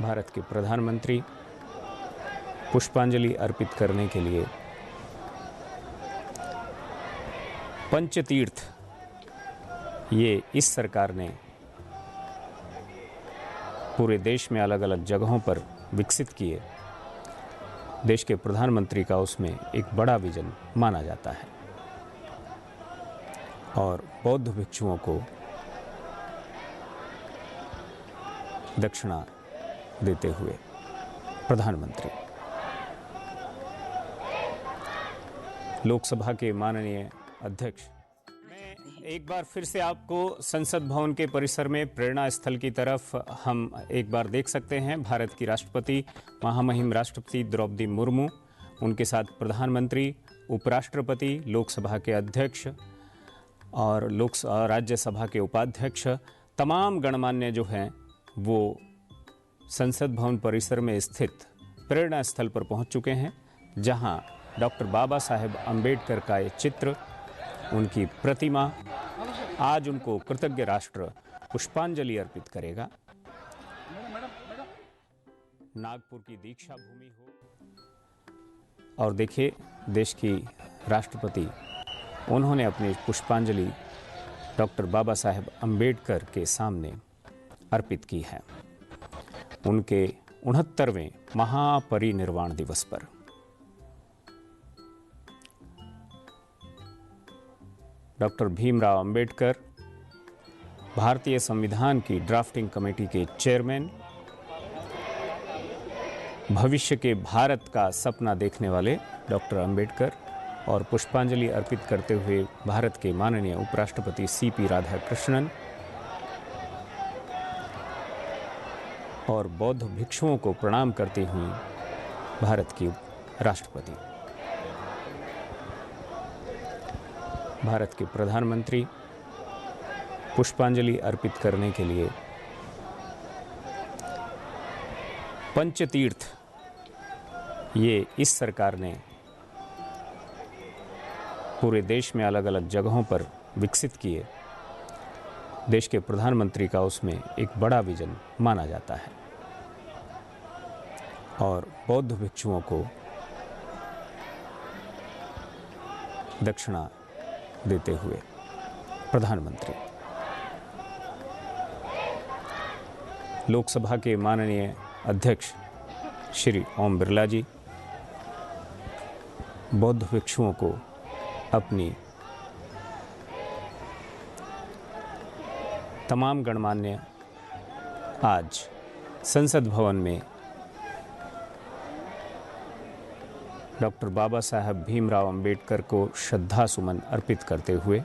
भारत के प्रधानमंत्री पुष्पांजलि अर्पित करने के लिए पंचतीर्थ ये इस सरकार ने पूरे देश में अलग अलग जगहों पर विकसित किए। देश के प्रधानमंत्री का उसमें एक बड़ा विजन माना जाता है और बौद्ध भिक्षुओं को दक्षिणा देते हुए प्रधानमंत्री लोकसभा के माननीय अध्यक्ष, मैं एक बार फिर से आपको संसद भवन के परिसर में प्रेरणा स्थल की तरफ हम एक बार देख सकते हैं। भारत की राष्ट्रपति महामहिम राष्ट्रपति द्रौपदी मुर्मू, उनके साथ प्रधानमंत्री, उपराष्ट्रपति, लोकसभा के अध्यक्ष और राज्यसभा के उपाध्यक्ष, तमाम गणमान्य जो हैं वो संसद भवन परिसर में स्थित प्रेरणा स्थल पर पहुंच चुके हैं, जहां डॉक्टर बाबा साहेब अम्बेडकर का ये चित्र, उनकी प्रतिमा, आज उनको कृतज्ञ राष्ट्र पुष्पांजलि अर्पित करेगा। नागपुर की दीक्षा भूमि हो और देखिए देश की राष्ट्रपति, उन्होंने अपनी पुष्पांजलि डॉक्टर बाबा साहेब अम्बेडकर के सामने अर्पित की है उनके 69वें महापरिनिर्वाण दिवस पर। डॉक्टर भीमराव अंबेडकर भारतीय संविधान की ड्राफ्टिंग कमेटी के चेयरमैन, भविष्य के भारत का सपना देखने वाले डॉक्टर अंबेडकर, और पुष्पांजलि अर्पित करते हुए भारत के माननीय उपराष्ट्रपति सीपी राधाकृष्णन और बौद्ध भिक्षुओं को प्रणाम करती हुई भारत की राष्ट्रपति। भारत के प्रधानमंत्री पुष्पांजलि अर्पित करने के लिए पंचतीर्थ ये इस सरकार ने पूरे देश में अलग अलग जगहों पर विकसित किए। देश के प्रधानमंत्री का उसमें एक बड़ा विजन माना जाता है और बौद्ध भिक्षुओं को दक्षिणा देते हुए प्रधानमंत्री लोकसभा के माननीय अध्यक्ष श्री ओम बिरला जी बौद्ध भिक्षुओं को अपनी तमाम गणमान्य आज संसद भवन में डॉक्टर बाबा साहब भीमराव अंबेडकर को श्रद्धा सुमन अर्पित करते हुए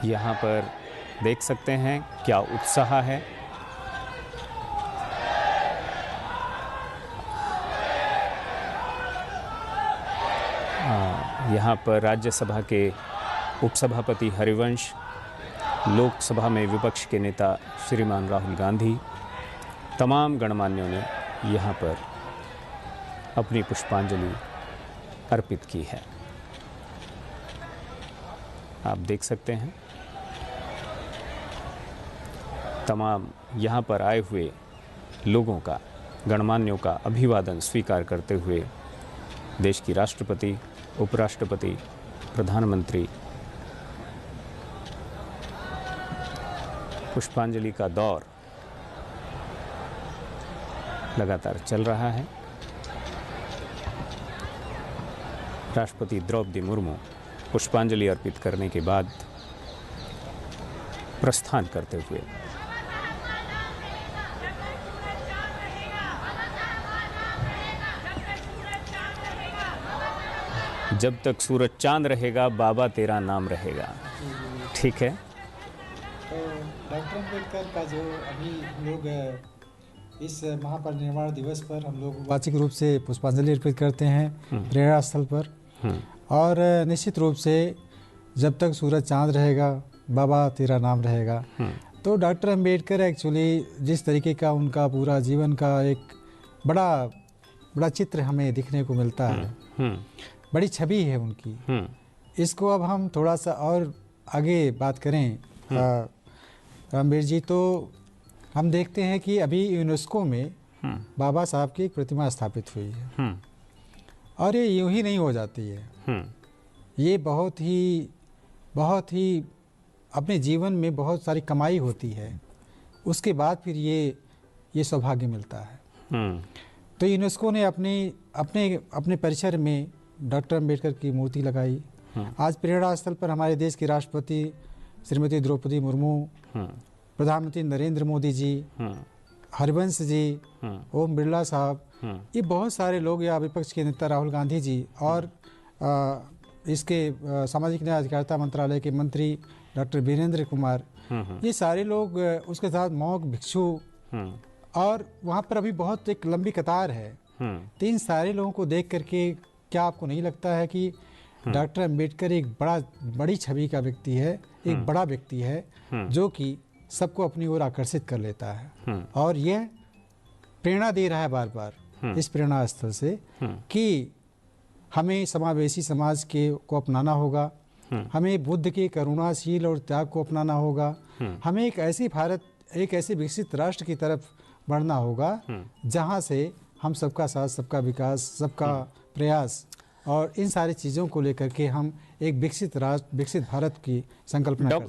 यहाँ पर देख सकते हैं क्या उत्साह है। यहाँ पर राज्यसभा के उपसभापति हरिवंश, लोकसभा में विपक्ष के नेता श्रीमान राहुल गांधी, तमाम गणमान्यों ने यहाँ पर अपनी पुष्पांजलि अर्पित की है। आप देख सकते हैं तमाम यहाँ पर आए हुए लोगों का, गणमान्यों का अभिवादन स्वीकार करते हुए देश की राष्ट्रपति, उपराष्ट्रपति, प्रधानमंत्री पुष्पांजलि का दौर लगातार चल रहा है। राष्ट्रपति द्रौपदी मुर्मू पुष्पांजलि अर्पित करने के बाद प्रस्थान करते हुए जब तक सूरज चांद रहेगा बाबा तेरा नाम रहेगा। ठीक है। तो डॉक्टर अम्बेडकर का जो अभी हम लोग इस महापरिनिर्वाण दिवस पर हम लोग वाचिक रूप से पुष्पांजलि अर्पित करते हैं प्रेरणा स्थल पर, और निश्चित रूप से जब तक सूरज चांद रहेगा बाबा तेरा नाम रहेगा। तो डॉक्टर अम्बेडकर एक्चुअली जिस तरीके का उनका पूरा जीवन का एक बड़ा चित्र हमें दिखने को मिलता है, बड़ी छवि है उनकी। इसको अब हम थोड़ा सा और आगे बात करें रामवीर जी, तो हम देखते हैं कि अभी यूनेस्को में बाबा साहब की एक प्रतिमा स्थापित हुई है और ये यूं ही नहीं हो जाती है। ये बहुत ही अपने जीवन में बहुत सारी कमाई होती है, उसके बाद फिर ये सौभाग्य मिलता है। तो यूनेस्को ने अपने परिसर में डॉक्टर अंबेडकर की मूर्ति लगाई। आज प्रेरणा स्थल पर हमारे देश की राष्ट्रपति श्रीमती द्रौपदी मुर्मू, प्रधानमंत्री नरेंद्र मोदी जी, हरिवंश जी, ओम बिरला साहब, ये बहुत सारे लोग, या विपक्ष के नेता राहुल गांधी जी और इसके सामाजिक न्याय अधिकारिता मंत्रालय के मंत्री डॉक्टर वीरेंद्र कुमार, ये सारे लोग, उसके साथ मौक भिक्षु, और वहाँ पर अभी बहुत एक लंबी कतार है। तो इन सारे लोगों को देख करके क्या आपको नहीं लगता है कि डॉक्टर अंबेडकर एक बड़ी छवि का व्यक्ति है, एक बड़ा व्यक्ति है जो कि सबको अपनी ओर आकर्षित कर लेता है और यह प्रेरणा दे रहा है बार बार इस प्रेरणा स्थल से कि हमें समावेशी समाज को अपनाना होगा, हमें बुद्ध के करुणाशील और त्याग को अपनाना होगा, हमें एक ऐसे विकसित राष्ट्र की तरफ बढ़ना होगा जहां से हम सबका साथ, सबका विकास, सबका प्रयास और इन सारी चीज़ों को लेकर के हम एक विकसित राष्ट्र, विकसित भारत की संकल्पना